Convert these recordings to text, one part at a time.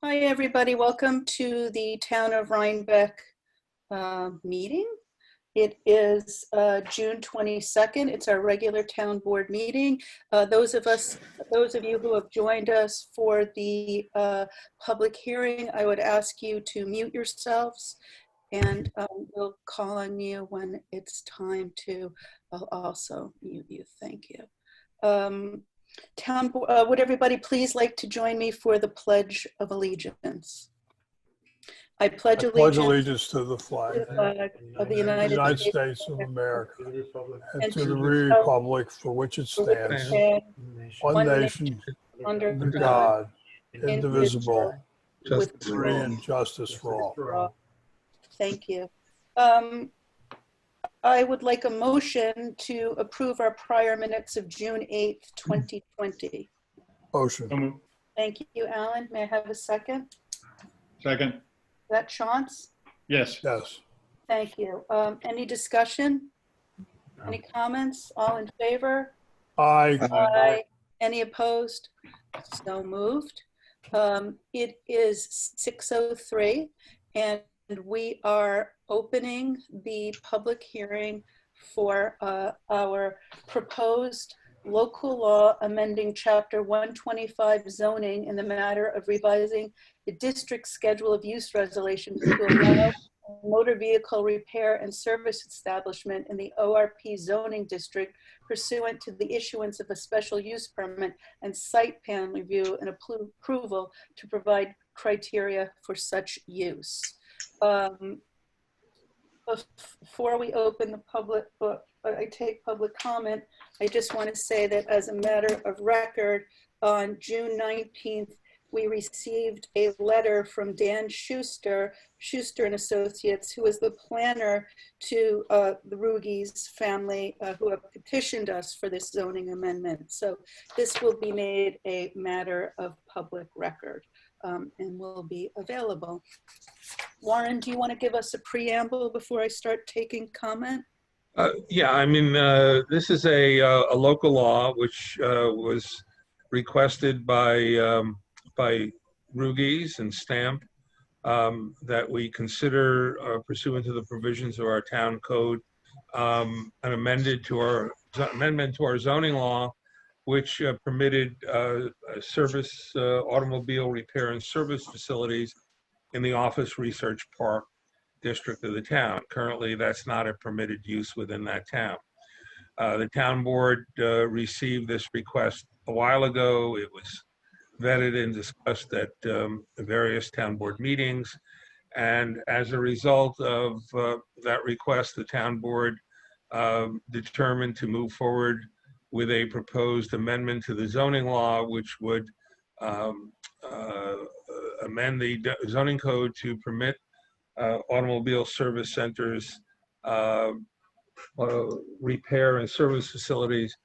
Hi, everybody. Welcome to the Town of Rhinebeck meeting. It is June 22nd. It's our regular town board meeting. Those of you who have joined us for the public hearing, I would ask you to mute yourselves, and we'll call on you when it's time to also mute you. Thank you. Would everybody please like to join me for the Pledge of Allegiance? I pledge allegiance to the flag of the United States of America and to the republic for which it stands, one nation, under God, indivisible, with liberty and justice for all. Thank you. I would like a motion to approve our prior minutes of June 8th, 2020. Motion. Thank you, Alan. May I have a second? Second. Is that Chauncey? Yes. Yes. Thank you. Any discussion? No. Any comments? All in favor? Aye. Aye. Any opposed? So moved. It is 6:03 and we are opening the public hearing for our proposed local law amending Chapter 125 zoning in the matter of revising the district schedule of use resolutions to allow motor vehicle repair and service establishment in the ORP zoning district pursuant to the issuance of a special use permit and site plan review and approval to provide criteria for such use. Before we open the public, I take public comment, I just want to say that as a matter of record, on June 19th, we received a letter from Dan Schuster and Associates, who is the planner to the Rugies family who have petitioned us for this zoning amendment. So this will be made a matter of public record and will be available. Warren, do you want to give us a preamble before I start taking comment? Yeah, I mean, this is a local law which was requested by Rugies and Stamp that we consider pursuant to the provisions of our town code an amendment to our zoning law, which permitted service automobile repair and service facilities in the office research park district of the town. Currently, that's not a permitted use within that town. The town board received this request a while ago. It was vetted and discussed at various town board meetings. And as a result of that request, the town board determined to move forward with a proposed amendment to the zoning law, which would amend the zoning code to permit automobile service centers, repair and service facilities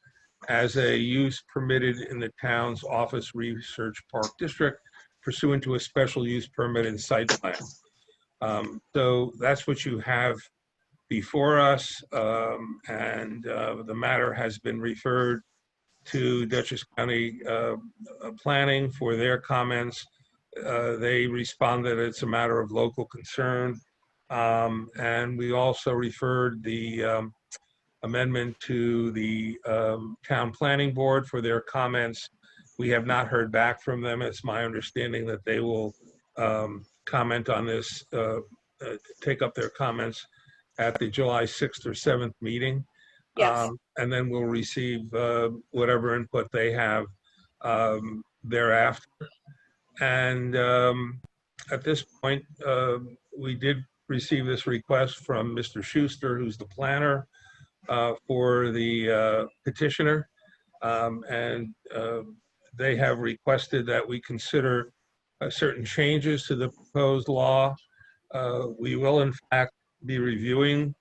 as a use permitted in the town's office research park district pursuant to a special use permit and site plan. So that's what you have before us, and the matter has been referred to Dutchess County Planning for their comments. They responded it's a matter of local concern, and we also referred the amendment to the town planning board for their comments. We have not heard back from them. It's my understanding that they will comment on this, take up their comments at the July 6th or 7th meeting. Yes. And then we'll receive whatever input they have thereafter. And at this point, we did receive this request from Mr. Schuster, who's the planner for the petitioner. And they have requested that we consider certain changes to the proposed law. We will, in fact, be reviewing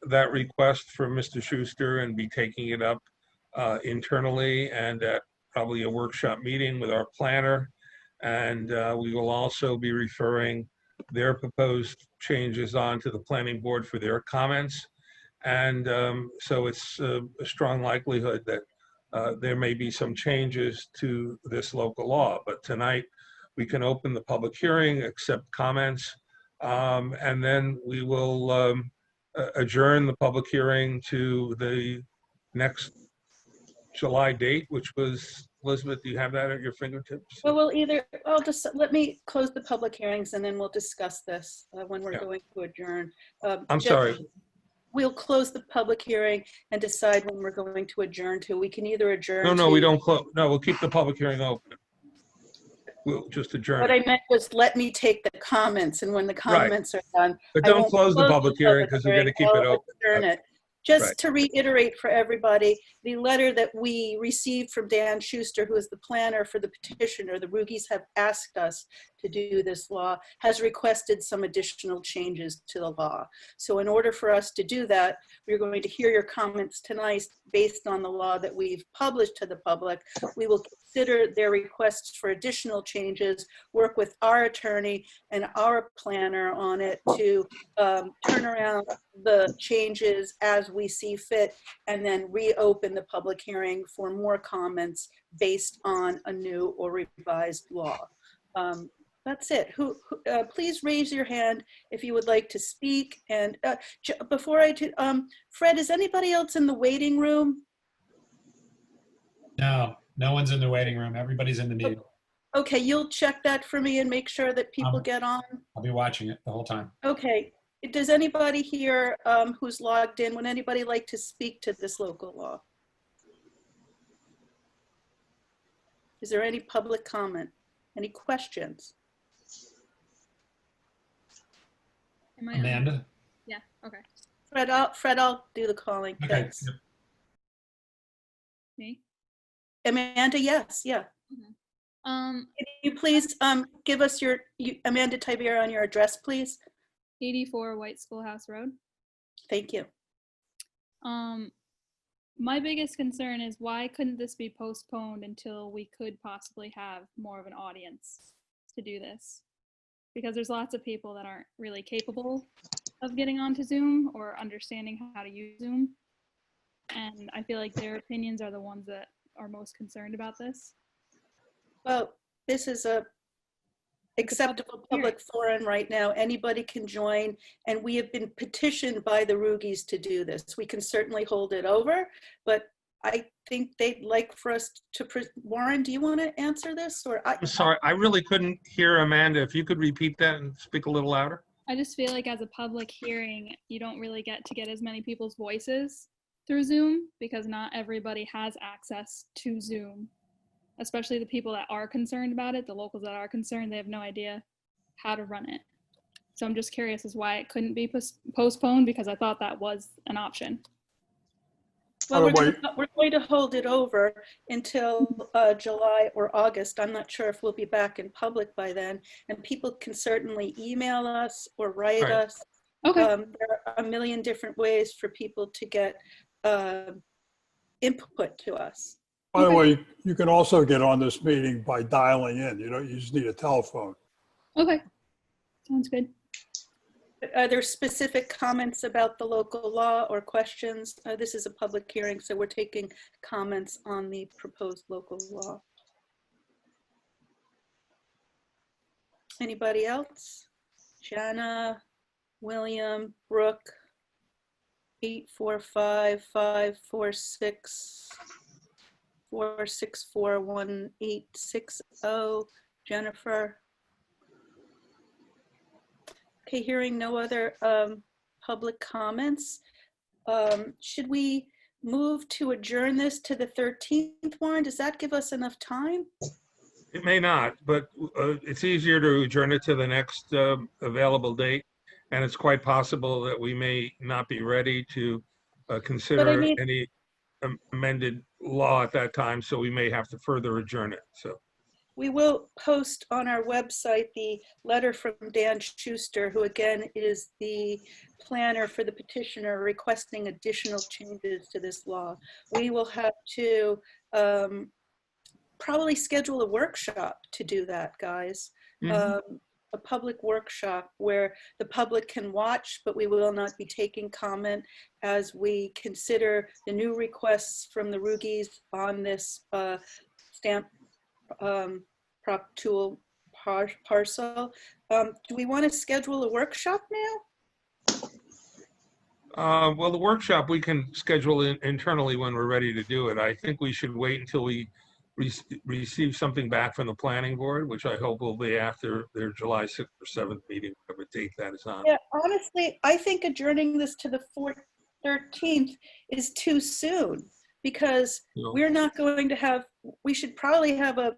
that request from Mr. Schuster and be taking it up internally and at probably a workshop meeting with our planner. And we will also be referring their proposed changes on to the planning board for their comments. And so it's a strong likelihood that there may be some changes to this local law. But tonight we can open the public hearing, accept comments, and then we will adjourn the public hearing to the next July date, which was, Elizabeth, do you have that at your fingertips? Well, I'll just, let me close the public hearings and then we'll discuss this when we're going to adjourn. I'm Jeff, sorry. we'll close the public hearing and decide when we're going to adjourn to. We can either adjourn No, we don't close. No, we'll keep the public hearing open. We'll just adjourn. What I meant was let me take the comments, and when the comments are done. But I don't won't close the public hearing because we're going to keep it I'll open. adjourn it. Just to reiterate for everybody, the letter that we received from Dan Schuster, who is the planner for the petitioner, the Ruggies have asked us to do this law, has requested some additional changes to the law. So in order for us to do that, we're going to hear your comments tonight based on the law that we've published to the public. We will consider their requests for additional changes, work with our attorney and our planner on it to turn around the changes as we see fit, and then reopen the public hearing for more comments based on a new or revised law. That's it. Please raise your hand if you would like to speak. And before I do, Fred, is anybody else in the waiting room? No, no one's in the waiting room. Everybody's in the meeting. Okay, you'll check that for me and make sure that people get on. I'll be watching it the whole time. Okay. Does anybody here who's logged in, would anybody like to speak to this local law? Is there any public comment? Any questions? Amanda? Yeah, okay. Fred, I'll do the calling. Okay. Thanks. Yep. Me? Amanda, yes, yeah. Okay. Can you please give us your, Amanda Tibier, on your address, please? 84 White Schoolhouse Road. Thank you. My biggest concern is why couldn't this be postponed until we could possibly have more of an audience to do this? Because there's lots of people that aren't really capable of getting onto Zoom or understanding how to use Zoom. And I feel like their opinions are the ones that are most concerned about this. Well, this is a acceptable public forum right now. Anybody can join, and we have been petitioned by the Ruggies to do this. We can certainly hold it over, but I think they'd like for us to, Warren, do you want to answer this? Or I'm sorry, I really couldn't hear Amanda. If you could repeat that and speak a little louder. I just feel like as a public hearing, you don't really get to get as many people's voices through Zoom because not everybody has access to Zoom. Especially the people that are concerned about it, the locals that are concerned, they have no idea how to run it. So I'm just curious as why it couldn't be postponed, because I thought that was an option. well, we're going to hold it over until July or August. I'm not sure if we'll be back in public by then. And people can certainly email us or write us. Okay. There are a million different ways for people to get input to us. By the way, you can also get on this meeting by dialing in. You just need a telephone. Okay. Sounds good. Are there specific comments about the local law or questions? This is a public hearing, so we're taking comments on the proposed local law. Anybody else? Jana, William, Brooke, 845-546. 464-1860. Jennifer. Okay, hearing no other public comments. Should we move to adjourn this to the 13th, Warren? Does that give us enough time? It may not, but it's easier to adjourn it to the next available date. And it's quite possible that we may not be ready to consider any amended law at that time, so we may have to further adjourn it. So we will post on our website the letter from Dan Schuster, who again is the planner for the petitioner requesting additional changes to this law. We will have to probably schedule a workshop to do that, guys. A public workshop where the public can watch, but we will not be taking comment as we consider the new requests from the Ruggies on this stamp prop tool parcel. Do we want to schedule a workshop now? Well, the workshop we can schedule internally when we're ready to do it. I think we should wait until we receive something back from the planning board, which I hope will be after their July 6th or 7th meeting, whatever date that is on. Yeah, honestly, I think adjourning this to the 13th is too soon, because we're not going to have, we should probably have a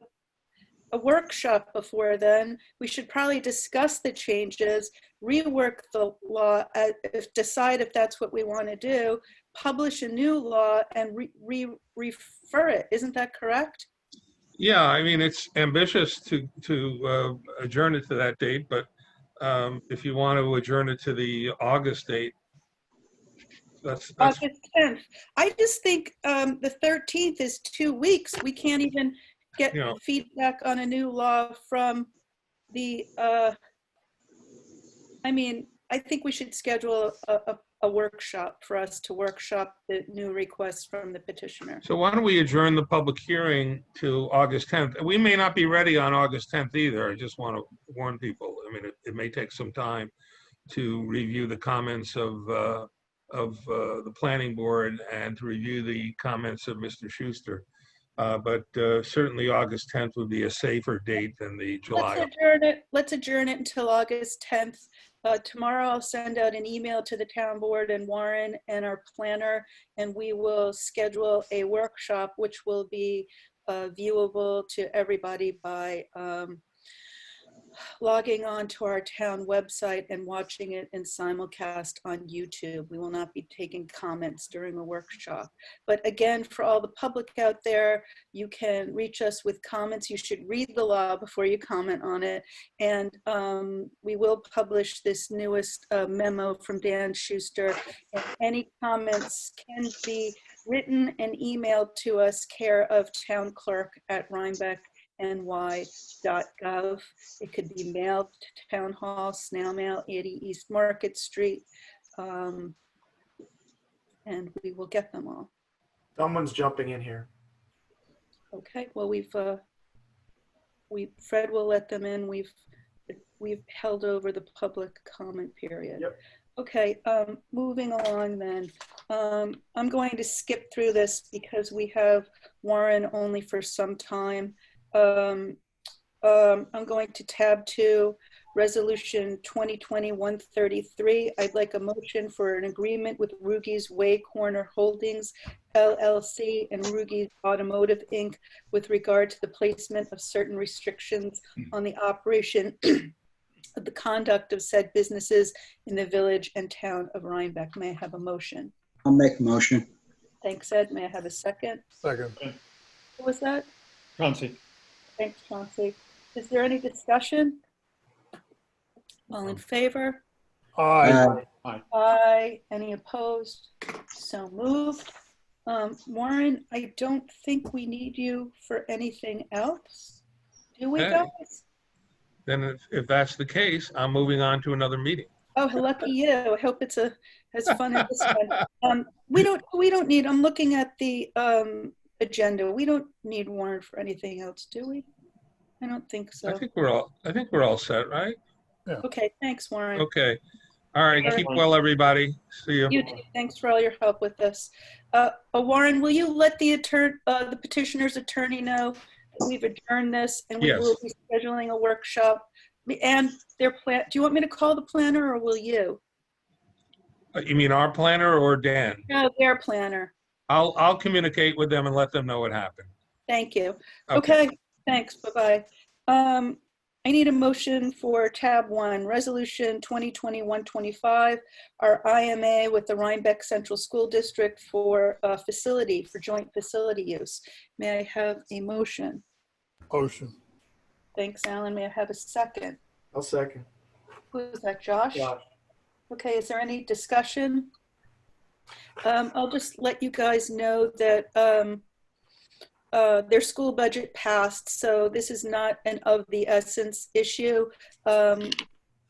workshop before then. We should probably discuss the changes, rework the law, decide if that's what we want to do, publish a new law, and refer it. Isn't that correct? Yeah, I mean, it's ambitious to adjourn it to that date, but if you want to adjourn it to the August date, that's August 10th. I just think the 13th is 2 weeks. We can't even get feedback on a new law from the, I mean, I think we should schedule a workshop for us to workshop the new requests from the petitioner. So why don't we adjourn the public hearing to August 10th? We may not be ready on August 10th either. I just want to warn people. I mean, it may take some time to review the comments of the planning board and to review the comments of Mr. Schuster. But certainly August 10th would be a safer date than the July. Let's adjourn it until August 10th. Tomorrow I'll send out an email to the town board and Warren and our planner, and we will schedule a workshop which will be viewable to everybody by logging on to our town website and watching it in simulcast on YouTube. We will not be taking comments during the workshop. But again, for all the public out there, you can reach us with comments. You should read the law before you comment on it. And we will publish this newest memo from Dan Schuster. And any comments can be written and emailed to us, care of town clerk at rhinebeckny.gov. It could be mailed to Town Hall, Snail Mail, 80 East Market Street, and we will get them all. Someone's jumping in here. Okay, well, Fred will let them in. We've held over the public comment period. Yep. Okay, moving along then. I'm going to skip through this because we have Warren only for some time. I'm going to tab 2, Resolution 2020-133. I'd like a motion for an agreement with Rugies Way Corner Holdings, LLC, and Rugies Automotive, Inc. with regard to the placement of certain restrictions on the operation of the conduct of said businesses in the village and town of Rhinebeck. May I have a motion? I'll make a motion. Thanks, Ed. May I have a second? Second. Who was that? Chauncey. Thanks, Chauncey. Is there any discussion? All in favor? Aye. Aye. Any opposed? So moved. Warren, I don't think we need you for anything else. Do we, Okay. guys? Then if that's the case, I'm moving on to another meeting. Oh, lucky you. I hope it's as fun as this one. We don't need, I'm looking at the agenda. We don't need Warren for anything else, do we? I don't think so. I think we're all set, right? Okay, thanks, Warren. Okay. All right. Keep well, everybody. See you. You too. Thanks for all your help with this. Warren, will you let the petitioner's attorney know that we've adjourned this and we Yes. will be scheduling a workshop? And their plan. Do you want me to call the planner or will you? You mean our planner or Dan? No, their planner. I'll communicate with them and let them know what happened. Thank you. Okay. Thanks. Bye-bye. I need a motion for tab 1, Resolution 2020-125, our IMA with the Rhinebeck Central School District for joint facility use. May I have a motion? Motion. Thanks, Alan. May I have a second? I'll second. Who is that, Josh? Josh. Okay, is there any discussion? I'll just let you guys know that their school budget passed, so this is not an of the essence issue.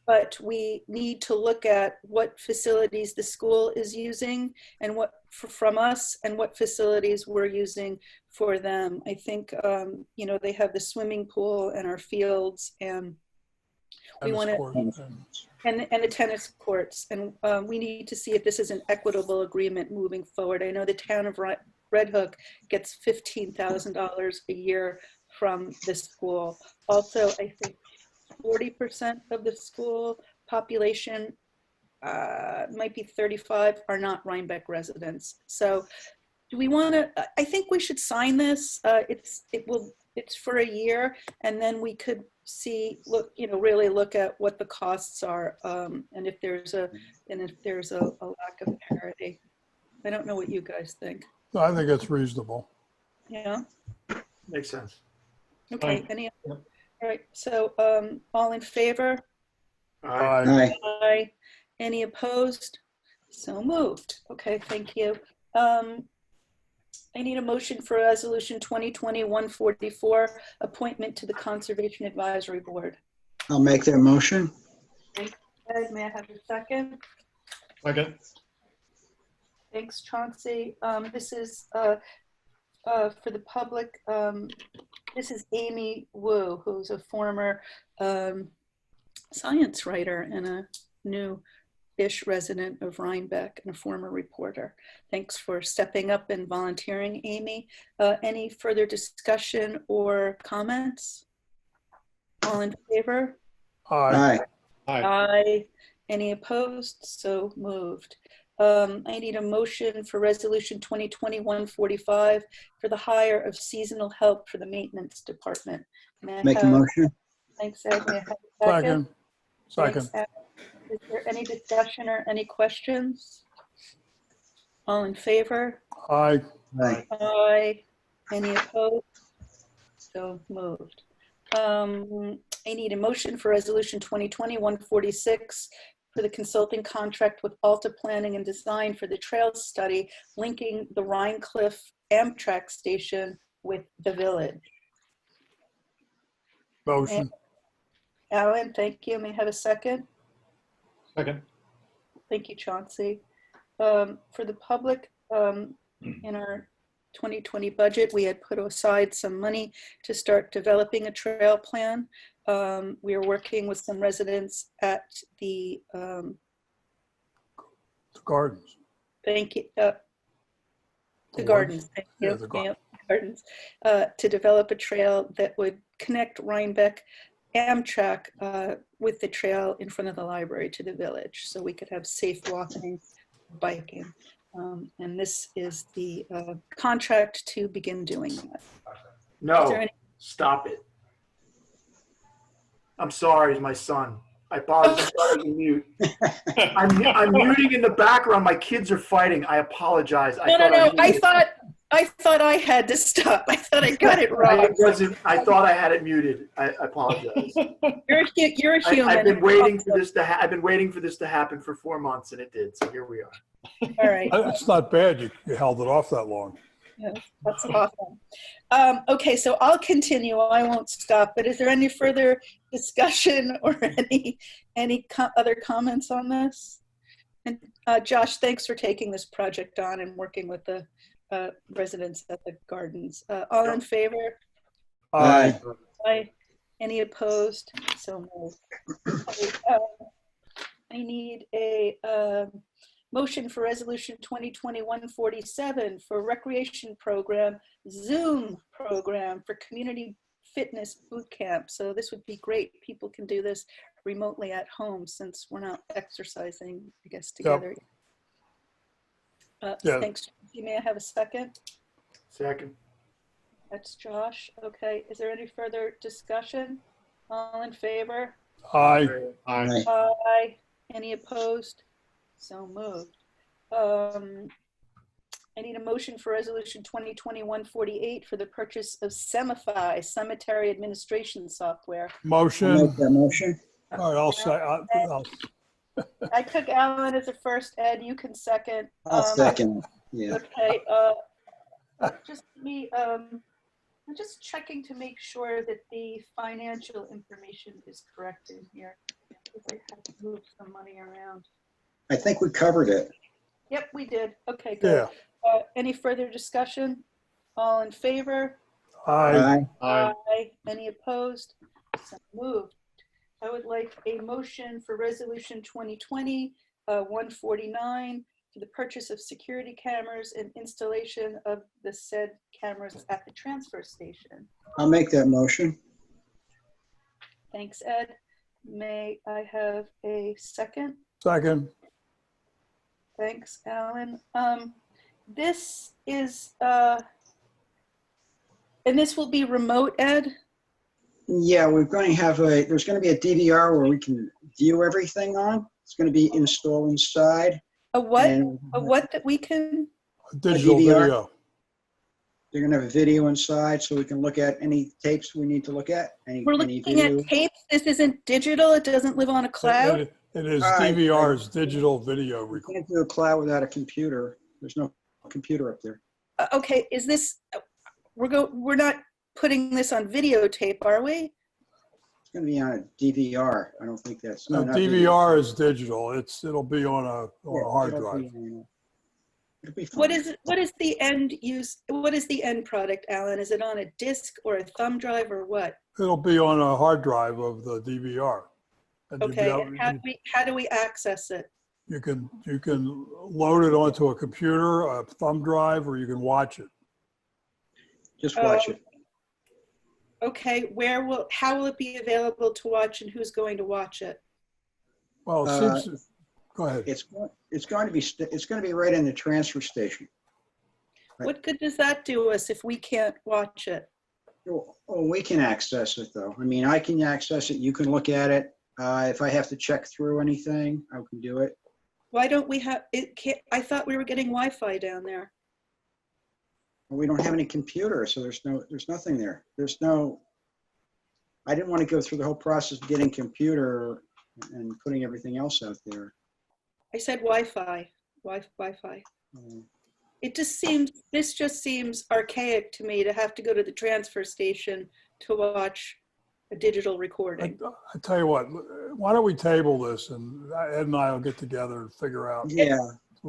but we need to look at what facilities the school is using and what from us and what facilities we're using for them. I think, you know, they have the swimming pool and our fields, and we want to, and the tennis courts. And we need to see if this is an equitable agreement moving forward. I know the town of Red Hook gets $15,000 a year from the school. Also, I think 40% of the school population, might be 35, are not Rhinebeck residents. So do we want to, I think we should sign this. It's for a year, and then we could see, really look at what the costs are, and if there's a lack of parity. I don't know what you guys think. I think it's reasonable. Yeah. Makes sense. Okay. All right. So, all in favor? Aye. Aye. Any opposed? So moved. Okay. Thank you. I need a motion for resolution 2020-144, appointment to the Conservation Advisory Board. I'll make that motion. Thanks, Ed. May I have a second? Second. Thanks, Chauncey. This is for the public. This is Amy Wu, who's a former science writer and a new-ish resident of Rhinebeck and a former reporter. Thanks for stepping up and volunteering, Amy. Any further discussion or comments? All in favor? Aye. Aye. Any opposed? So moved. I need a motion for resolution 2020-145 for the hire of seasonal help for the maintenance department. Make a motion. Thanks, Ed. May I have a second? Second. Thanks, Ed. Is there any discussion or any questions? All in favor? Aye. Aye. Aye. Any opposed? So moved. I need a motion for resolution 2020-146 for the consulting contract with Alta Planning and Design for the trail study linking the Rhinecliff Amtrak station with the village. Motion. Alan, thank you. May I have a second? Second. Thank you, Chauncey. For the public, in our 2020 budget, we had put aside some money to start developing a trail plan. We are working with some residents at the Gardens. thank you, the gardens. Thank you. Yeah, the Gardens, to develop a trail that would connect Rhinebeck Amtrak with the trail in front of the library to the village, so we could have safe walking, biking. And this is the contract to begin doing that. Is No, there any- stop it. I'm sorry, my son. I apologize. I was on mute. I'm muting in the background. My kids are fighting. I apologize. No. I thought I had to stop. I thought I got it wrong. I thought I had it muted. I apologize. You're a human. I've been waiting for this to I've been waiting for this to happen for 4 months, and it did. So here we are. All right. It's not bad. You held it off that long. Yeah, that's awesome. Okay, so I'll continue. I won't stop. But is there any further discussion or any other comments on this? And Josh, thanks for taking this project on and working with the residents at the gardens. All in favor? Aye. Aye. Any opposed? So moved. I need a motion for resolution 2020-147 for recreation program, Zoom program for community fitness boot camp. So this would be great. People can do this remotely at home since we're not exercising, I guess, together. Yeah. Thanks. May I have a second? Second. That's Josh. Okay. Is there any further discussion? All in favor? Aye. Aye. Aye. Any opposed? So moved. I need a motion for resolution 2020-148 for the purchase of Semify, cemetery administration software. I'll Motion. make that motion. All right, I'll say. I took Alan as a first, Ed, you can second. I'll second. Yeah. Okay, I'm just checking to make sure that the financial information is correct in here. I had to move some money around. I think we covered it. Yep, we did. Okay, good. Yeah. Any further discussion? All in favor? Aye. Aye. Aye. Any opposed? So moved. I would like a motion for resolution 2020-149 for the purchase of security cameras and installation of the said cameras at the transfer station. I'll make that motion. Thanks, Ed. May I have a second? Second. Thanks, Alan. This is, and this will be remote, Ed? Yeah, we're going to have there's going to be a DVR where we can view everything on. It's going to be installed inside. A what? And A what that we can? Digital DVR. video. They're going to have a video inside so we can look at any tapes we need to look at. We're looking at tapes. This isn't digital. It doesn't live on a cloud. It is Aye. DVR's digital video We recording. can't do a cloud without a computer. There's no computer up there. Okay, is this, we're not putting this on videotape, are we? It's going to be on a DVR. I don't think that's. No, not DVR is digital. It'll be on a Yeah, hard it'll drive. It'll be fine. What is the end use? What is the end product, Alan? Is it on a disk or a thumb drive or what? It'll be on a hard drive of the DVR. And you'll be Okay, able- and how do we access it? You can load it onto a computer, a thumb drive, or you can watch it. Just watch it. Okay, how will it be available to watch and who's going to watch it? Well, it seems. Go ahead. It's going to be right in the transfer station. Right. What good does that do us if we can't watch it? Oh, we can access it though. I mean, I can access it. You can look at it. If I have to check through anything, I can do it. Why don't we have it? I thought we were getting Wi-Fi down there. We don't have any computer, so there's nothing there. I didn't want to go through the whole process of getting computer and putting everything else out there. I said Wi-Fi. Wi-Fi. This just seems archaic to me to have to go to the transfer station to watch a digital recording. I tell you what, why don't we table this and Ed and I will get together and figure out. Yeah.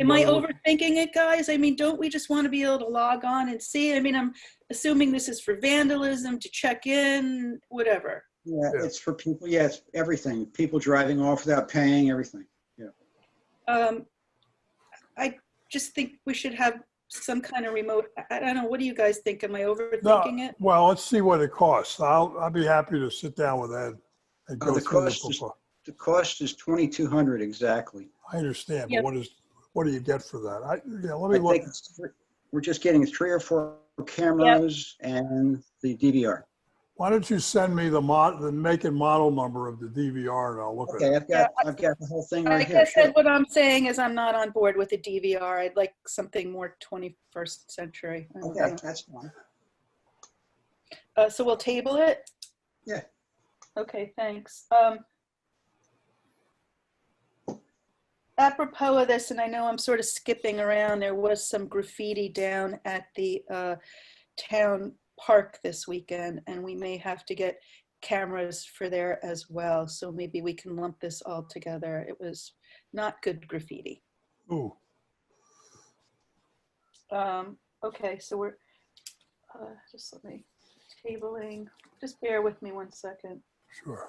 Am I overthinking it, guys? I mean, don't we just want to be able to log on and see? I mean, I'm assuming this is for vandalism, to check in, whatever. Yeah, it's for people. Yeah, it's everything. People driving off without paying, everything. Yeah. I just think we should have some kind of remote. I don't know. What do you guys think? Am I No, overthinking it? well, let's see what it costs. I'll be happy to sit down with Ed and go The through cost the is proposal. The cost is $2,200 exactly. I understand, Yep. but what do you get for that? Let I me look. think we're just getting 3 or 4 cameras and the DVR. Why don't you send me the make and model number of the DVR and I'll look Okay, at it. I've got the whole thing I right here. guess Sure. what I'm saying is I'm not on board with the DVR. I'd like something more 21st century. I don't Okay, know. that's fine. So we'll table it? Yeah. Okay, thanks. Apropos of this, and I know I'm sort of skipping around, there was some graffiti down at the town park this weekend, and we may have to get cameras for there as well. So maybe we can lump this all together. It was not good graffiti. Ooh, Okay, so we're just let me tabling. Just bear with me one second. sure.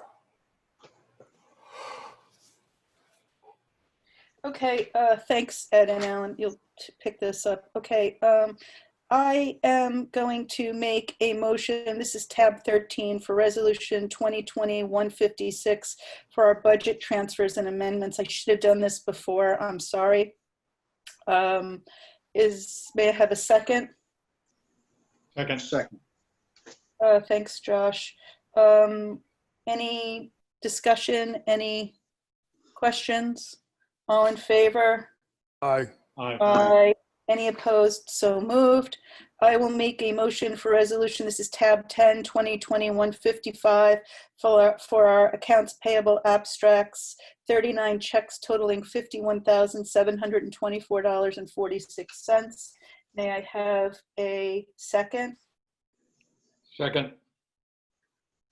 Okay, thanks, Ed and Alan. You'll pick this up. Okay, I am going to make a motion. This is tab 13 for resolution 2020-156 for our budget transfers and amendments. I should have done this before. I'm sorry. May I have a second? Second. Thanks, Josh. Any discussion? Any questions? All in favor? Aye. Aye. Aye. Any opposed? So moved. I will make a motion for resolution. This is tab 10, 2020-155 for our accounts payable abstracts, 39 checks totaling $51,724.46. May I have a second? Second.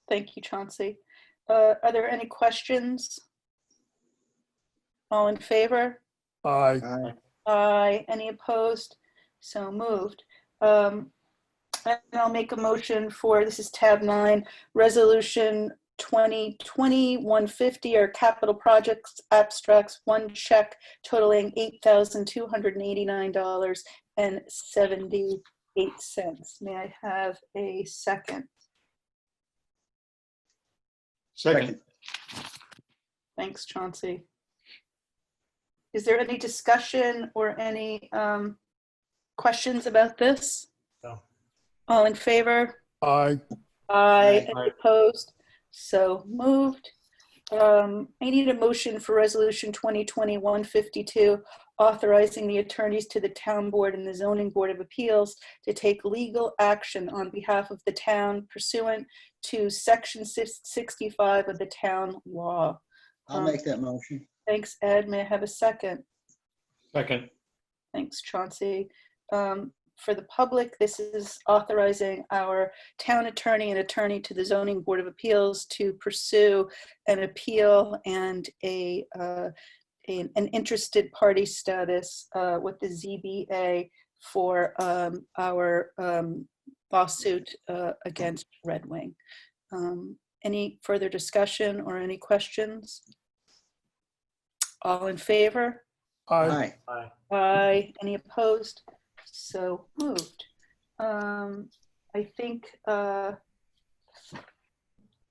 Thank you, Chauncey. Are there any questions? All in favor? Aye. Aye. Aye. Any opposed? So moved. And I'll make a motion for, this is tab 9, resolution 2020-150 or capital projects abstracts, one check totaling $8,289.78. May I have a second? Second. Thanks, Chauncey. Is there any discussion or any questions about this? No. All in favor? Aye. Aye. Aye. Any opposed? So moved. I need a motion for resolution 2020-152, authorizing the attorneys to the town board and the zoning board of appeals to take legal action on behalf of the town pursuant to section 65 of the town law. I'll make that motion. Thanks, Ed. May I have a second? Second. Thanks, Chauncey. For the public, this is authorizing our town attorney and attorney to the zoning board of appeals to pursue an appeal and an interested party status with the ZBA for our lawsuit against Red Wing. Any further discussion or any questions? All in favor? Aye. Aye. Aye. Any opposed? So moved. I think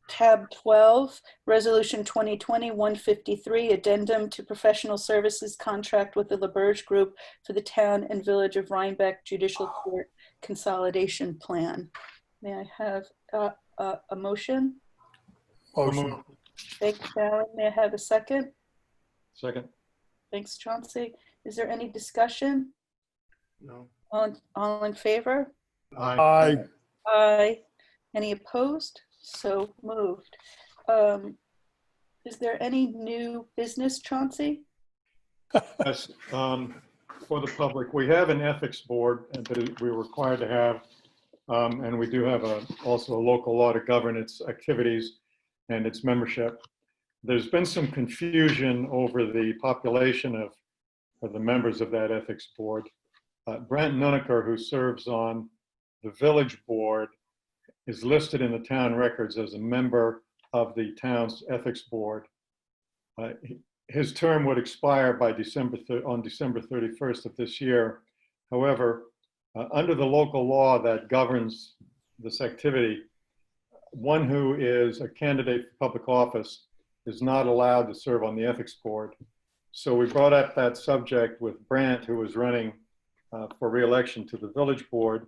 tab 12, resolution 2020-153, addendum to professional services contract with the Laberge Group for the town and village of Rhinebeck Judicial Court Consolidation Plan. May I have a motion? Motion. Thanks, Alan. May I have a second? Second. Thanks, Chauncey. Is there any discussion? No. All in favor? Aye. Aye. Aye. Any opposed? So moved. Is there any new business, Chauncey? Yes, for the public, we have an ethics board that we're required to have, and we do have also a local law to govern its activities and its membership. There's been some confusion over the population of the members of that ethics board. Brent Nuneker, who serves on the village board, is listed in the town records as a member of the town's ethics board. His term would expire by on December 31st of this year. However, under the local law that governs this activity, one who is a candidate for public office is not allowed to serve on the ethics board. So we brought up that subject with Brant, who was running for re-election to the village board,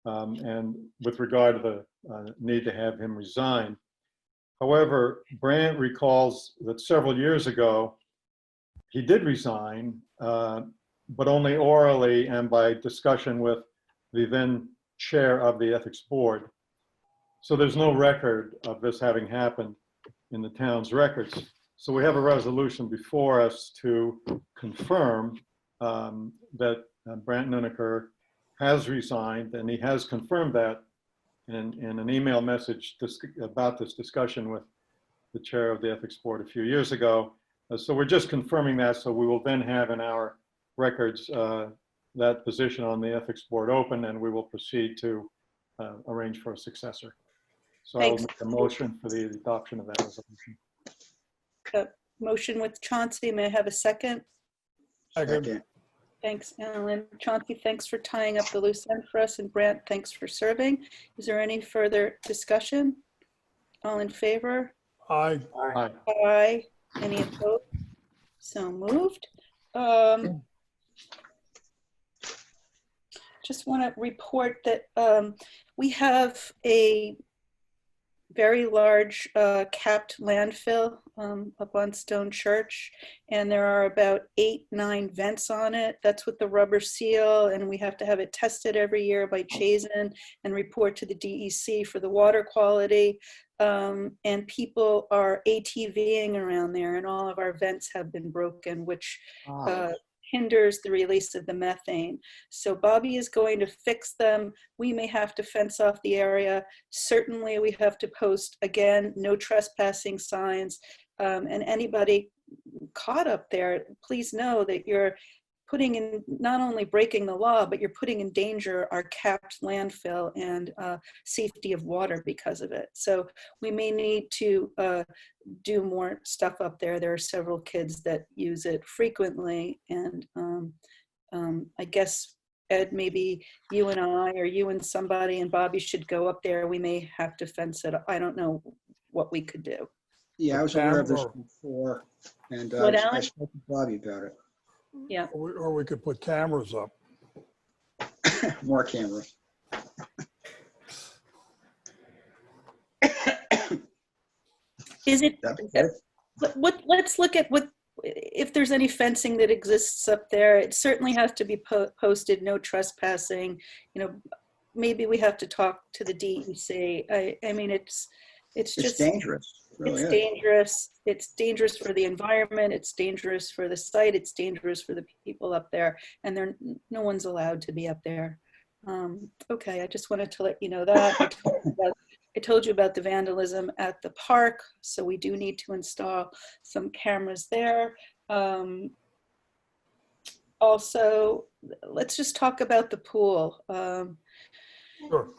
and with regard to the need to have him resign. However, Brant recalls that several years ago, he did resign, but only orally and by discussion with the then chair of the ethics board. So there's no record of this having happened in the town's records. So we have a resolution before us to confirm that Brant Nuneker has resigned, and he has confirmed that in an email message about this discussion with the chair of the ethics board a few years ago. So we're just confirming that, so we will then have in our records that position on the ethics board open, and we will proceed to arrange for a successor. So I will Thanks. make a motion for the adoption of that resolution. Motion with Chauncey. May I have a second? Second. Thanks, Alan. Chauncey, thanks for tying up the loose end for us, and Brant, thanks for serving. Is there any further discussion? All in favor? Aye. Aye. Aye. Any opposed? So moved. Just want to report that we have a very large capped landfill up on Stone Church, and there are about 8-9 vents on it. That's with the rubber seal, and we have to have it tested every year by Chazen and report to the DEC for the water quality. And people are ATVing around there, and all of our vents have been broken, which hinders the release of the methane. So Bobby is going to fix them. We may have to fence off the area. Certainly we have to post, again, no trespassing signs. And anybody caught up there, please know that you're putting in, not only breaking the law, but you're putting in danger our capped landfill and safety of water because of it. So we may need to do more stuff up there. There are several kids that use it frequently, and I guess, Ed, maybe you and I, or you and somebody, and Bobby should go up there. We may have to fence it up. I don't know what we could do. Yeah, I was aware of this before, and What, I Alan? spoke to Bobby about it. Yeah. Or we could put cameras up. More cameras. Is it, That'd be good. let's look at what, if there's any fencing that exists up there. It certainly has to be posted, no trespassing. You know, maybe we have to talk to the DEC. I mean, it's just dangerous. It's dangerous. It's dangerous for the environment. It's dangerous for the site. It's dangerous for the people up there, and no one's allowed to be up there. Okay, I just wanted to let you know that. I told you about the vandalism at the park, so we do need to install some cameras there. Also, let's just talk about the pool. Sure.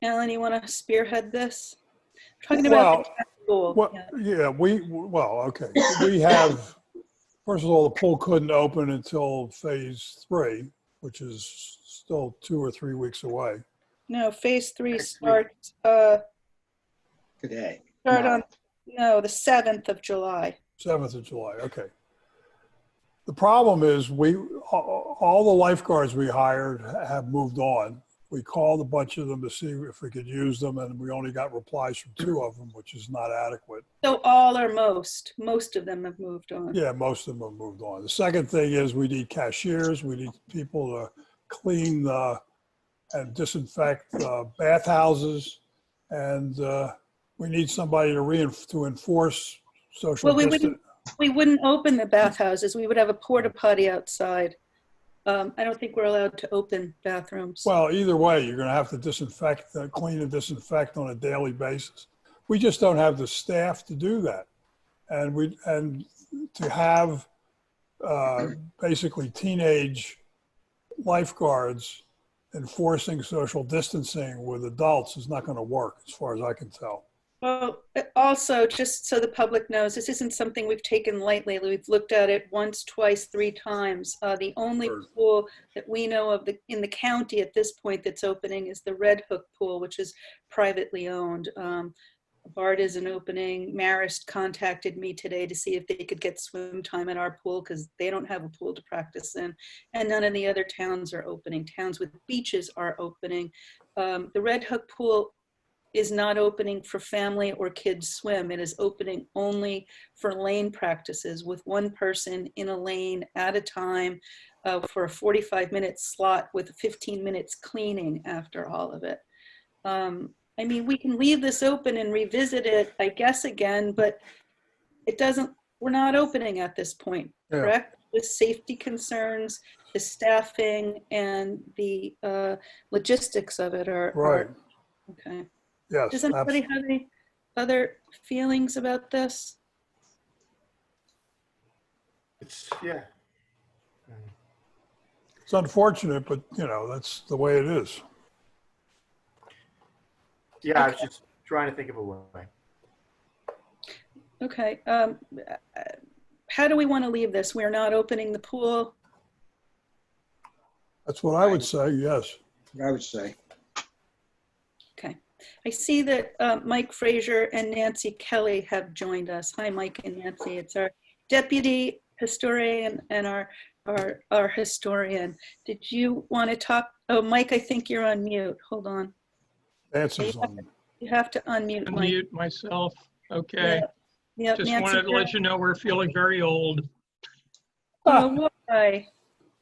Alan, you want to spearhead this? Talking about the pool. Well, yeah, okay. We have, first of all, the pool couldn't open until phase 3, which is still 2 or 3 weeks away. No, phase 3 starts Today. the 7th of July. 7th of July, okay. The problem is all the lifeguards we hired have moved on. We called a bunch of them to see if we could use them, and we only got replies from 2 of them, which is not adequate. So all or most of them have moved on. Yeah, most of them have moved on. The second thing is we need cashiers. We need people to clean and disinfect bathhouses, and we need somebody to enforce social distance. We wouldn't open the bathhouses. We would have a porta potty outside. I don't think we're allowed to open bathrooms. Well, either way, you're going to have to disinfect, clean and disinfect on a daily basis. We just don't have the staff to do that, and to have basically teenage lifeguards enforcing social distancing with adults is not going to work, as far as I can tell. Well, also, just so the public knows, this isn't something we've taken lightly. We've looked at it once, twice, 3 times. The only pool that we know of in the county at this point that's opening is the Red Hook pool, which is privately owned. BART isn't opening. Marist contacted me today to see if they could get swim time at our pool because they don't have a pool to practice in. And none of the other towns are opening. Towns with beaches are opening. The Red Hook pool is not opening for family or kids swim. It is opening only for lane practices with 1 person in a lane at a time for a 45-minute slot with 15 minutes cleaning after all of it. I mean, we can leave this open and revisit it, I guess, again, but we're not opening at this point, correct? With safety concerns, the staffing, and the logistics of it are okay. Yes. Does anybody have any other feelings about this? It's unfortunate, but that's the way it is. Yeah, I was just trying to think of a way. Okay. How do we want to leave this? We're not opening the pool. That's what I would say, yes. I would say. Okay. I see that Mike Frazier and Nancy Kelly have joined us. Hi, Mike and Nancy. It's our deputy historian and our historian. Did you want to talk? Oh, Mike, I think you're on mute. Hold on. Nancy's on. You have to unmute, Mike. Unmute myself. Okay. Yeah, Just Nancy, wanted to let you know we're feeling very old. Oh, why?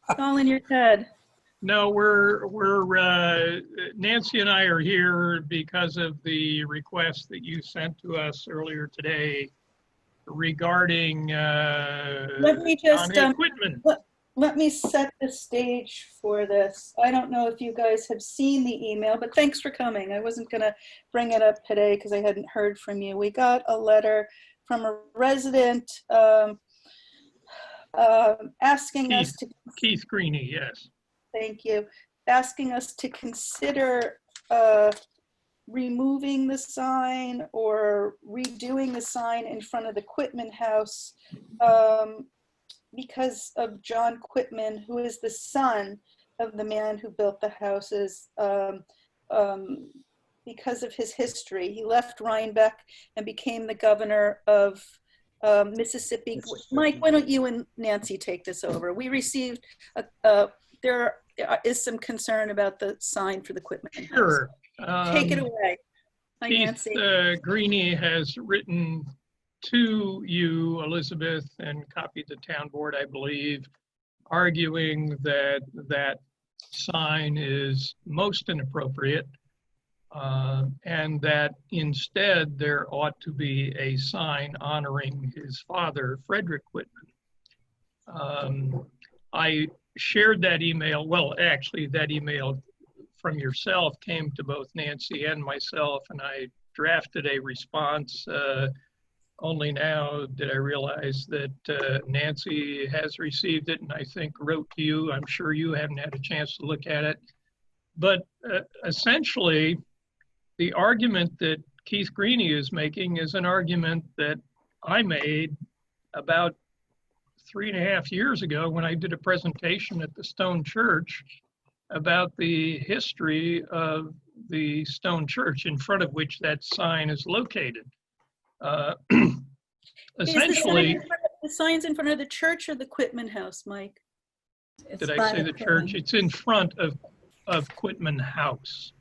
It's all in your head. No, Nancy and I are here because of the request that you sent to us earlier today regarding Let me just equipment. let me set the stage for this. I don't know if you guys have seen the email, but thanks for coming. I wasn't going to bring it up today because I hadn't heard from you. We got a letter from a resident asking us to, Keith Greeny, yes. thank you, asking us to consider removing the sign or redoing the sign in front of the Quitman House because of John Quitman, who is the son of the man who built the houses. Because of his history, he left Rhinebeck and became the governor of Mississippi. Mike, why don't you and Nancy take this over? We received, there is some concern about the sign for the Quitman House. Sure. Take it away. Hi, Keith Nancy. Greeny has written to you, Elizabeth, and copied the town board, I believe, arguing that that sign is most inappropriate and that instead there ought to be a sign honoring his father, Frederick Quitman. I shared that email. Well, actually, that email from yourself came to both Nancy and myself, and I drafted a response. Only now did I realize that Nancy has received it and I think wrote to you. I'm sure you haven't had a chance to look at it. But essentially, the argument that Keith Greeny is making is an argument that I made about 3.5 years ago when I did a presentation at the Stone Church about the history of the Stone Church in front of which that sign is located. Essentially, the sign's in front of the church or the Quitman House, Mike? did I say the church? It's in front of Quitman House.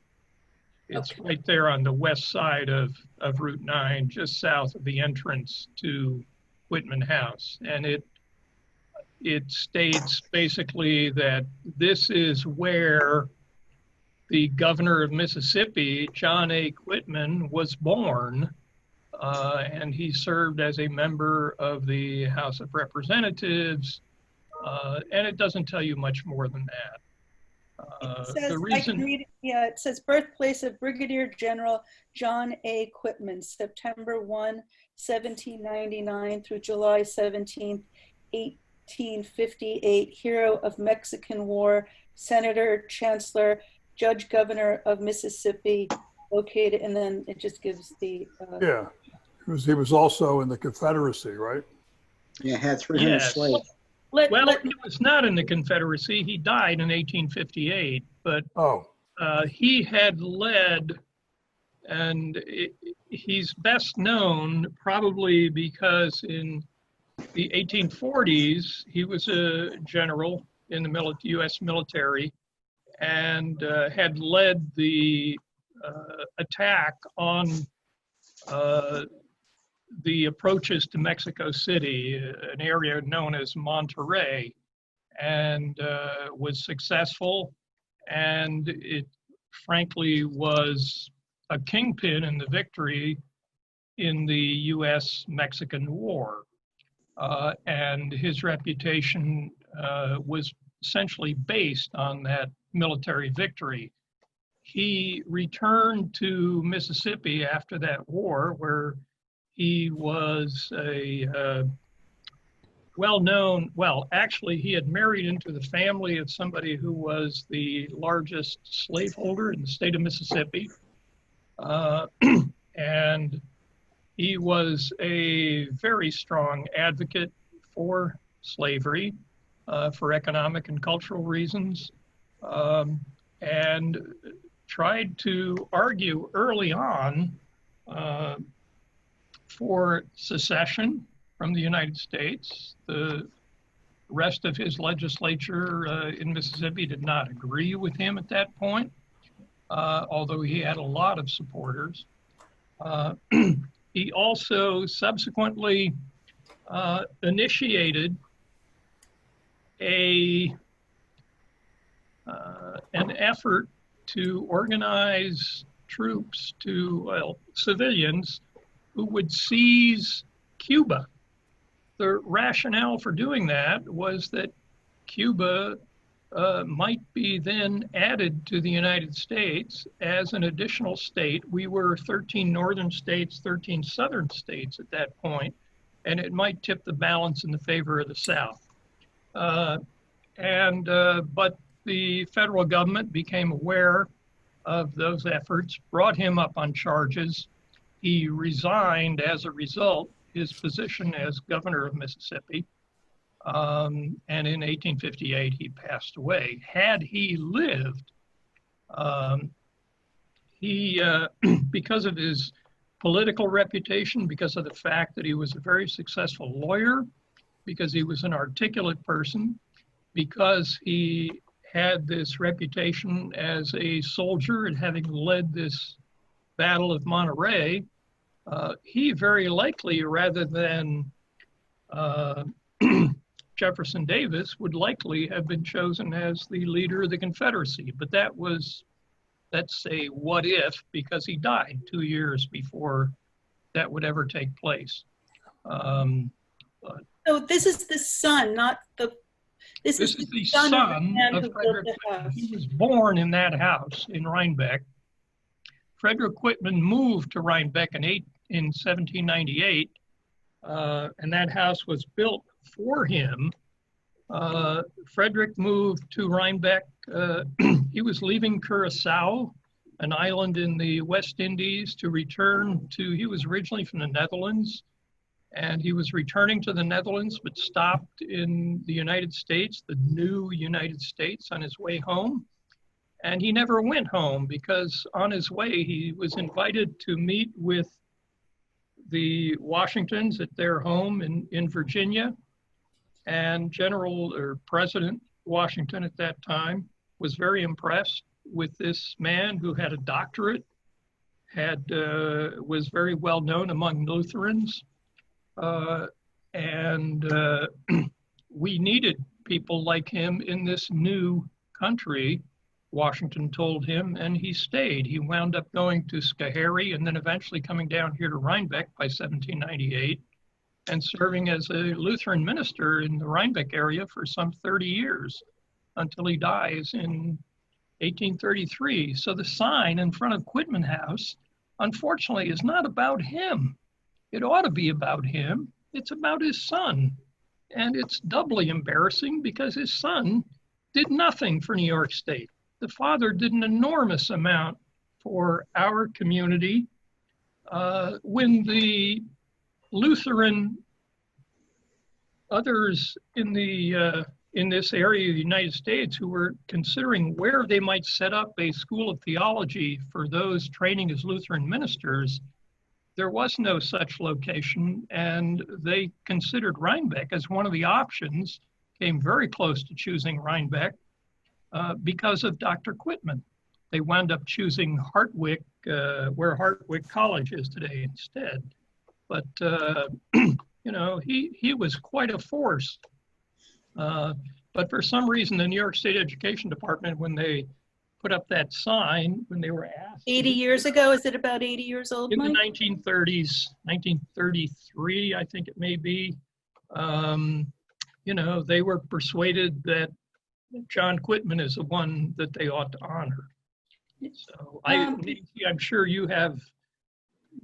It's Okay. right there on the west side of Route 9, just south of the entrance to Quitman House. And it states basically that this is where the governor of Mississippi, John A. Quitman, was born. And he served as a member of the House of Representatives. And it doesn't tell you much more than that. It says, The reason, I can read it, yeah, it says birthplace of Brigadier General John A. Quitman, September 1, 1799 through July 17, 1858, hero of Mexican War, Senator, Chancellor, Judge Governor of Mississippi, located, and then it just gives the... Yeah, he was also in the Confederacy, right? Yeah, had 300 Yes. slaves. he was not in the Confederacy. He died in 1858, but he had led, and he's best known probably because in the 1840s, he was a general in the U.S. military and had led the attack on the approaches to Mexico City, an area known as Monterey, and was successful. And it frankly was a kingpin in the victory in the U.S.-Mexican War. And his reputation was essentially based on that military victory. He returned to Mississippi after that war, where he was a well-known, well, actually, he had married into the family of somebody who was the largest slaveholder in the state of Mississippi. And he was a very strong advocate for slavery, for economic and cultural reasons, and tried to argue early on for secession from the United States. The rest of his legislature in Mississippi did not agree with him at that point, although he had a lot of supporters. He also subsequently initiated an effort to organize troops civilians who would seize Cuba. The rationale for doing that was that Cuba might be then added to the United States as an additional state. We were 13 northern states, 13 southern states at that point, and it might tip the balance in the favor of the South. But the federal government became aware of those efforts, brought him up on charges. He resigned as a result his position as governor of Mississippi. And in 1858, he passed away. Had he lived, because of his political reputation, because of the fact that he was a very successful lawyer, because he was an articulate person, because he had this reputation as a soldier and having led this Battle of Monterey, he very likely, rather than Jefferson Davis, would likely have been chosen as the leader of the Confederacy. But that's a what if, because he died 2 years before that would ever take place. So this is the son, not the. This is the son of Frederick Whitman. He was born in that house in Rhinebeck. Frederick Whitman moved to Rhinebeck in 1798, and that house was built for him. Frederick moved to Rhinebeck. He was leaving Curacao, an island in the West Indies, to return to, he was originally from the Netherlands, and he was returning to the Netherlands, but stopped in the United States, the new United States, on his way home. And he never went home because on his way, he was invited to meet with the Washingtons at their home in Virginia. And President Washington at that time was very impressed with this man who had a doctorate, was very well known among Lutherans. We needed people like him in this new country, Washington told him, and he stayed. He wound up going to Schoharie and then eventually coming down here to Rhinebeck by 1798 and serving as a Lutheran minister in the Rhinebeck area for some 30 years until he dies in 1833. So the sign in front of Quitman House, unfortunately, is not about him. It ought to be about him. It's about his son. And it's doubly embarrassing because his son did nothing for New York State. The father did an enormous amount for our community. When the Lutheran, others in this area of the United States who were considering where they might set up a school of theology for those training as Lutheran ministers, there was no such location, and they considered Rhinebeck as one of the options, came very close to choosing Rhinebeck because of Dr. Quitman. They wound up choosing Hartwick, where Hartwick College is today instead. But, he was quite a force. But for some reason, the New York State Education Department, when they put up that sign, when they were asked. 80 years ago, is it about 80 years old, In Mike? the 1930s, 1933, I think it may be, they were persuaded that John Quitman is the one that they ought to honor. So I'm sure you have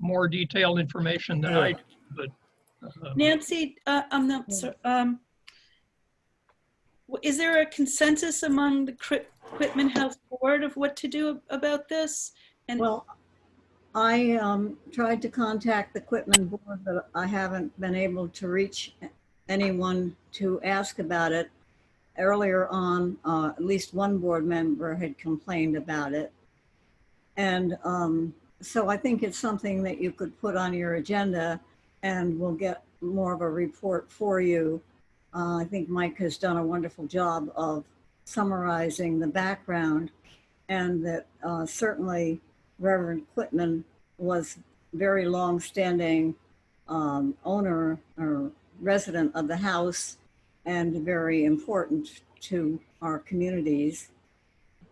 more detailed information than I do, but. Nancy, I'm not sorry. Is there a consensus among the Quitman House Board of what to do about this? And well, I tried to contact the Quitman Board, but I haven't been able to reach anyone to ask about it. Earlier on, at least one board member had complained about it. And so I think it's something that you could put on your agenda and we'll get more of a report for you. I think Mike has done a wonderful job of summarizing the background, and that certainly Reverend Quitman was very long-standing owner or resident of the house and very important to our communities.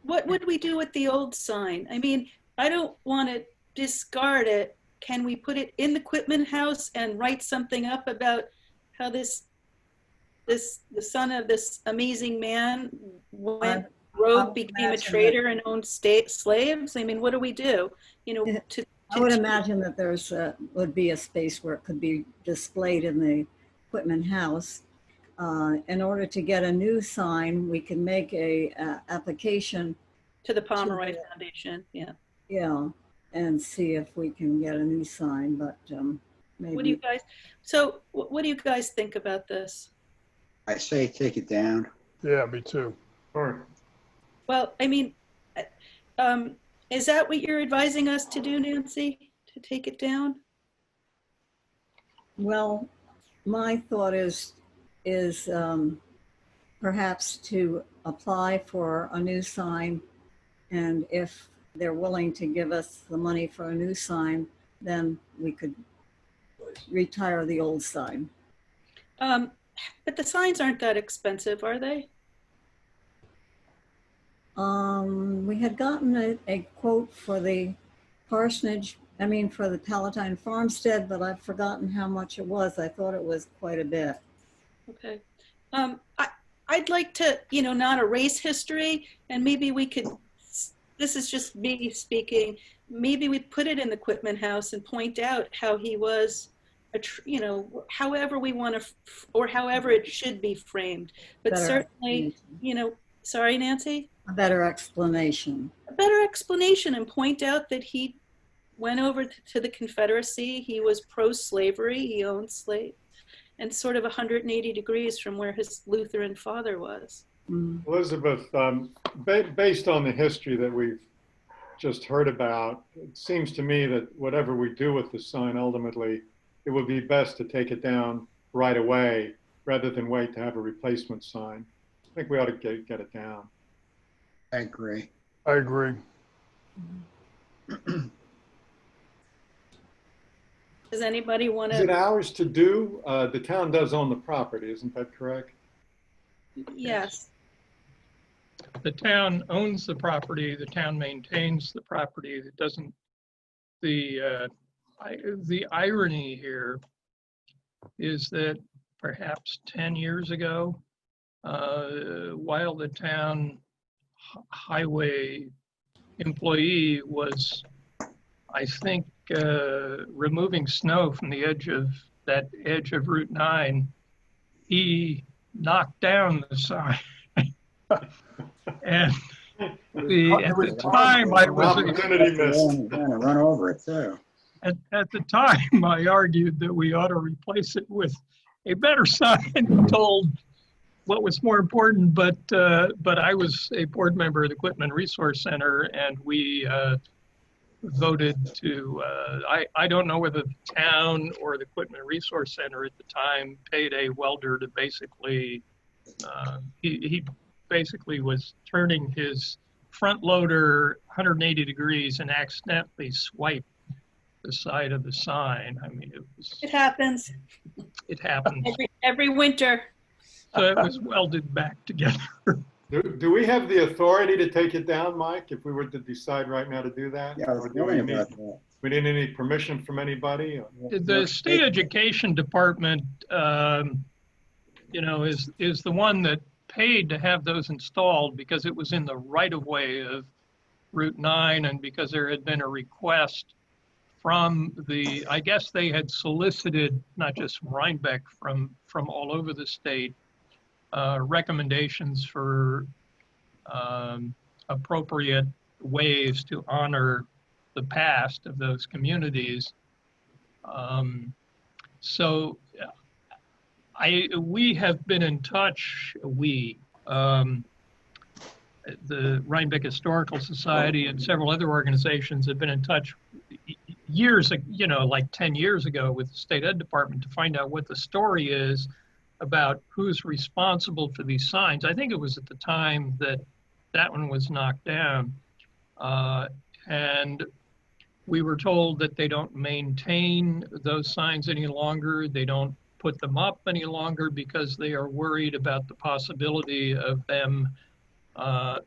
what would we do with the old sign? I mean, I don't want to discard it. Can we put it in the Quitman House and write something up about how this the son of this amazing man went I rogue, would became a imagine traitor, and owned state slaves? I mean, what do we do? You know, Yeah. to I would imagine that there's would be a space where it could be displayed in the equipment house. In order to get a new sign, we can make a application, to the Pomeroy the- Foundation. Yeah. yeah, and see if we can get a new sign. But What do you maybe guys? So, what do you guys think about this? I say take it down. Yeah, me too. Sure. Well, I mean, is that what you're advising us to do, Nancy? To take it down? well, my thought is perhaps to apply for a new sign, and if they're willing to give us the money for a new sign, then we could retire the old sign. But the signs aren't that expensive, are they? We had gotten a quote for the parsonage, I mean, for the Palatine Farmstead, but I've forgotten how much it was. I thought it was quite a bit. Okay. I'd like to, you know, not erase history, and maybe we could, this is just me speaking, maybe we put it in the equipment house and point out how he was, you know, however we want to, or however it should be framed. But Better certainly, explanation. you know, sorry, Nancy? A better explanation. A better explanation, and point out that he went over to the Confederacy, he was pro-slavery, he owned slaves, and sort of 180 degrees from where his Lutheran father was. Mm. Elizabeth, based on the history that we've just heard about, it seems to me that whatever we do with the sign, ultimately, it would be best to take it down right away rather than wait to have a replacement sign. I think we ought to get it down. I agree. I agree. Does anybody want Is it to? ours to do? The town does own the property, isn't that correct? Yes. The town owns the property, the town maintains the property. It doesn't, the irony here is that perhaps 10 years ago, while the town highway employee was, I think, removing snow from the edge of Route 9, he knocked down the sign. And at the time, I was Opportunity missed. Gonna run over it too. at the time, I argued that we ought to replace it with a better sign, told what was more important, but I was a board member of the Equipment Resource Center, and we voted to, I don't know whether the town or the Equipment Resource Center at the time paid a welder to basically, he basically was turning his front loader 180 degrees and accidentally swiped the side of the sign. I mean, It happens it happened. every winter. So it was welded back together. Do we have the authority to take it down, Mike, if we were to decide right now to do that? Yeah, I was Or do we wondering need, about that. we need any permission from anybody? The state education department, you know, is the one that paid to have those installed because it was in the right of way of Route 9, and because there had been a request from the, I guess they had solicited, not just from Rhinebeck, from all over the state, recommendations for appropriate ways to honor the past of those communities. So we have been in touch, the Rhinebeck Historical Society and several other organizations have been in touch years, you know, like 10 years ago with the state ed department to find out what the story is about who's responsible for these signs. I think it was at the time that that one was knocked down. And we were told that they don't maintain those signs any longer. They don't put them up any longer because they are worried about the possibility of them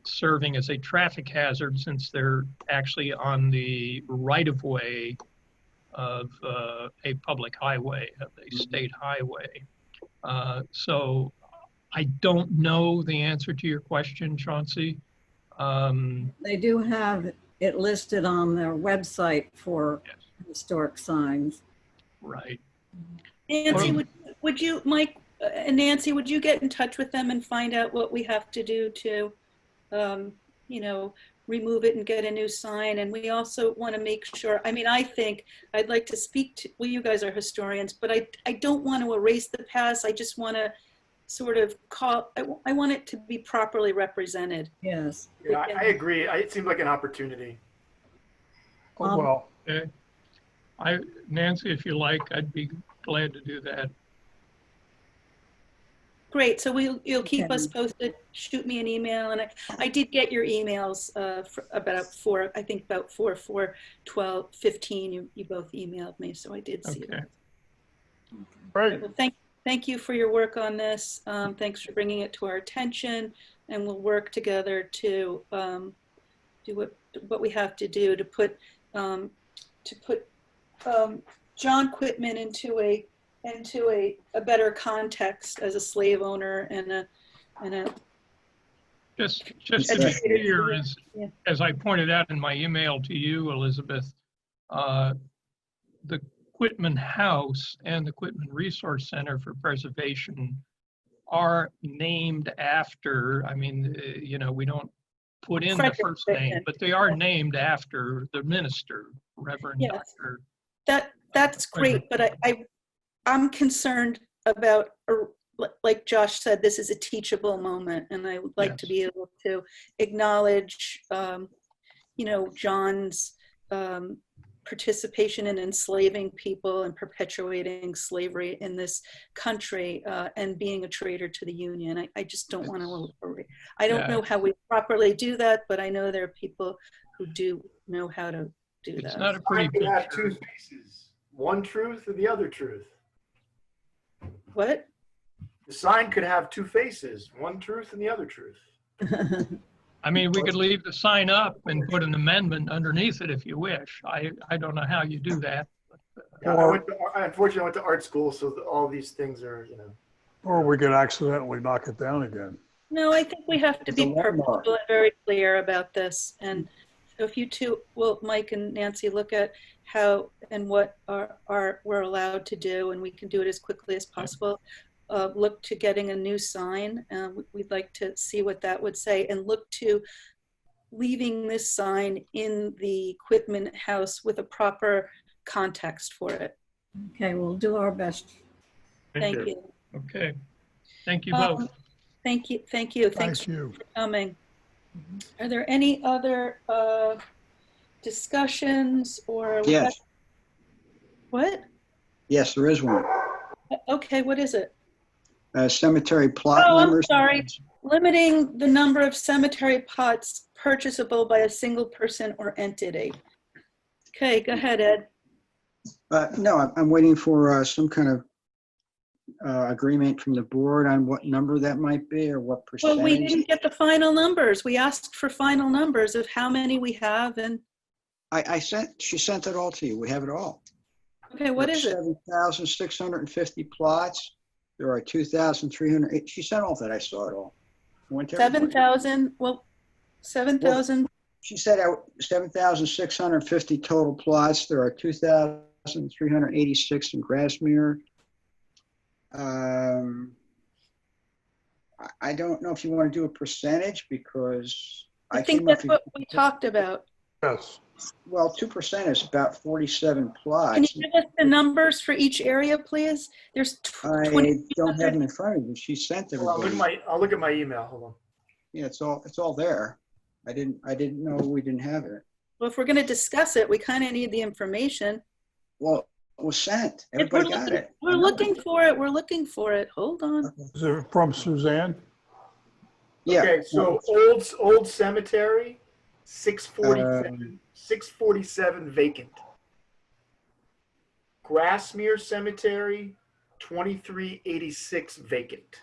serving as a traffic hazard, since they're actually on the right-of-way of a public highway, of a state highway. So I don't know the answer to your question, Chauncey. They do have it listed on their website for Yes, historic signs. right. Nancy, Well- would you, Mike and Nancy, would you get in touch with them and find out what we have to do to, you know, remove it and get a new sign? And we also want to make sure, I mean, I think I'd like to speak to, well, you guys are historians, but I don't want to erase the past. I just want to sort of call, I want it to be properly represented. Yes. Yeah, I agree. It seemed like an opportunity. Oh, well, Okay. Nancy, if you like, I'd be glad to do that. Great, so you'll keep Okay. us posted, shoot me an email, and I did get your emails about 4, I think about 4, 15, you both emailed me, so I did see Okay. that. great. Well, thank you for your work on this. Thanks for bringing it to our attention, and we'll work together to do what we have to do to put John Quitman into a better context as a slave owner and a Just to be clear, as I pointed out in my email to you, Elizabeth, the Quitman House and the Quitman Resource Center for Preservation are named after, I mean, you know, we don't put in the Frederick first name, Quitman. but they are named after the minister, Reverend Yes. Dr. That's great, but I'm concerned about, like Josh said, this is a teachable moment, and I would like to be able to acknowledge, you know, John's participation in enslaving people and perpetuating slavery in this country and being a traitor to the Union. I just don't want to, I don't know how we properly do that, but I know there are people who do know how to do It's that. not a pretty I could have picture. two faces, one truth or the other truth. What? The sign could have two faces, one truth and the other truth. I mean, we could leave the sign up and put an amendment underneath it if you wish. I don't know how you do that. Yeah, I unfortunately went to art school, so all these things are, you know. Or we could accidentally knock it down again. No, I think we have to It's a be landmark. purposeful and very clear about this. And so if you two, well, Mike and Nancy, look at how and what we're allowed to do, and we can do it as quickly as possible. Look to getting a new sign. We'd like to see what that would say, and look to leaving this sign in the Quitman House with a proper context for it. Okay, we'll do our best. Thank you. Okay. Thank you both. Thank you. Thank you. Thanks Thank you. for coming. Are there any other discussions or? Yes. What? Yes, there is one. Okay, what is it? Cemetery plot Oh, I'm numbers. sorry. Limiting the number of cemetery plots purchasable by a single person or entity. Okay, go ahead, Ed. No, I'm waiting for some kind of agreement from the board on what number that might be or what percentage. Well, we didn't get the final numbers. We asked for final numbers of how many we have, and She sent it all to you. We have it all. okay, what is it? 7,650 plots. There are 2,308. She sent all that. I saw it all. Went to everybody. 7,000, well, 7,000, She said 7,650 total plots. There are 2,386 in Grasmere. I don't know if you want to do a percentage because I think that's what we talked about. Yes. Well, 2% is about 47 plots. Can you give us the numbers for each area, please? There's I 20. don't have them in front of me. She sent everybody. I'll look at my email. Hold on. Yeah, it's all there. I didn't know we didn't have it. Well, if we're going to discuss it, we kind of need the information. Well, it was sent. Everybody got it. We're looking for it. We're looking for it. Hold on. Is it from Suzanne? Yeah. Okay, so old cemetery, 647 vacant. Grasmere Cemetery, 2386 vacant.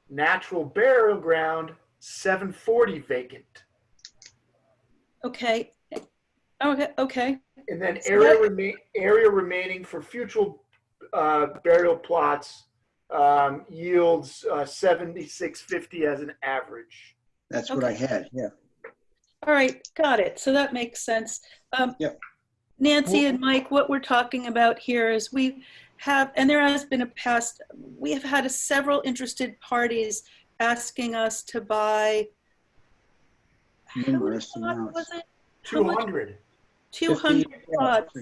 Natural Burial Ground, 740 vacant. Okay. Okay. And then So area remaining for future burial plots, yields 7650 as an average. That's what I had, yeah. All right, got it. So that makes sense. Yep. Nancy and Mike, what we're talking about here is we have, and there has been we have had several interested parties asking us to buy, Numerous how much amounts. was it? 200. 200 plots.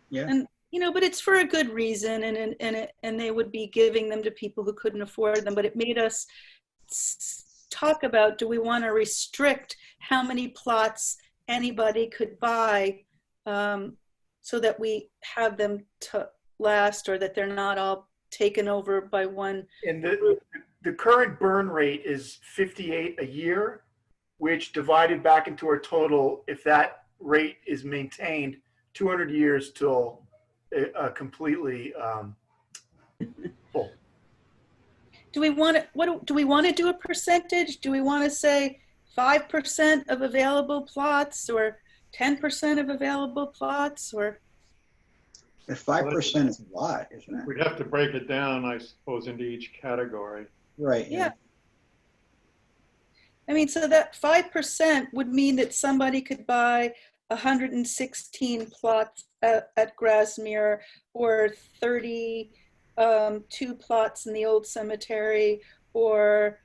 Yeah. And, you know, but it's for a good reason, and they would be giving them to people who couldn't afford them. But it made us talk about, do we want to restrict how many plots anybody could buy, so that we have them to last, or that they're not all taken over by one. And the current burn rate is 58 a year, which divided back into our total, if that rate is maintained, 200 years till completely full. Do we want to, do we want to do a percentage? Do we want to say 5% of available plots, or 10% of available plots, or? If 5% is a lot, isn't it? We'd have to break it down, I suppose, into each category. Right. Yeah. I mean, so that 5% would mean that somebody could buy 116 plots at Grasmere, or 32 plots in the old cemetery, or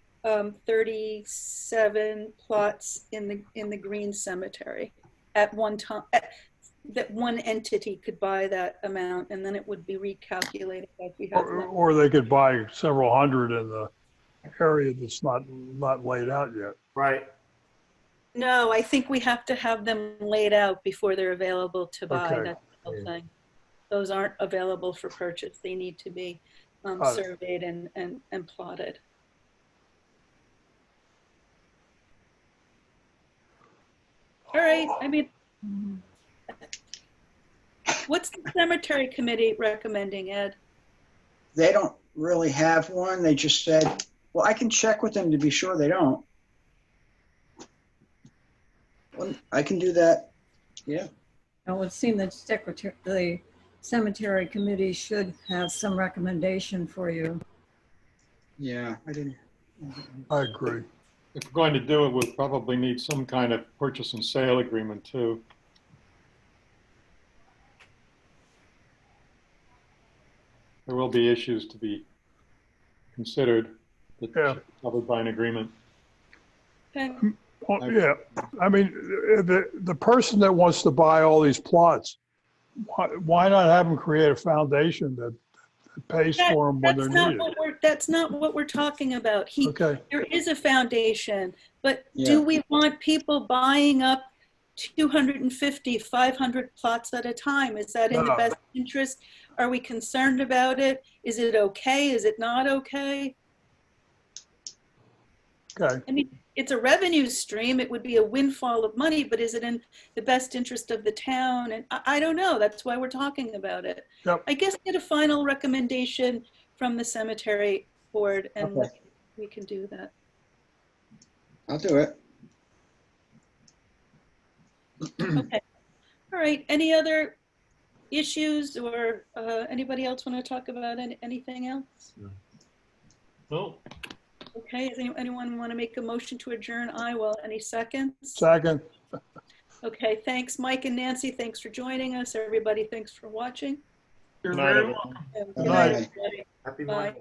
37 plots in the green cemetery at one time. That one entity could buy that amount, and then it would be recalculated like we have. Or they could buy several hundred in the area that's not laid out yet. Right. No, I think we have to have them laid out before they're available to buy. Okay. That's the whole thing. Those aren't available for purchase. They need to be surveyed and plotted. All right. I mean, what's the cemetery committee recommending, Ed? They don't really have one. They just said, well, I can check with them to be sure they don't. Well, I can do that. Yeah. It would seem that the cemetery committee should have some recommendation for you. Yeah, I didn't. I agree. If we're going to do it, we'll probably need some kind of purchase and sale agreement too. There will be issues to be considered that Yeah. should be covered by an agreement. Okay. Well, yeah, I mean, the person that wants to buy all these plots, why not have them create a foundation that pays for them when they're needed? That's not what we're talking about. Okay. There is a foundation, but Yeah. do we want people buying up 250, 500 plots at a time? Is that in the No. best interest? Are we concerned about it? Is it okay? Is it not okay? Okay. I mean, it's a revenue stream. It would be a windfall of money, but is it in the best interest of the town? And I don't know. That's why we're talking about it. Yep. I guess get a final recommendation from the cemetery board, and Okay. we can do that. I'll do it. Okay. All right. Any other issues, or anybody else want to talk about anything else? No. Okay. Does anyone want to make a motion to adjourn? I will. Any seconds? Second. Okay. Thanks, Mike and Nancy. Thanks for joining us. Everybody, thanks for watching. Good night, everyone. Good Good night, night. everybody. Happy Bye. Monday.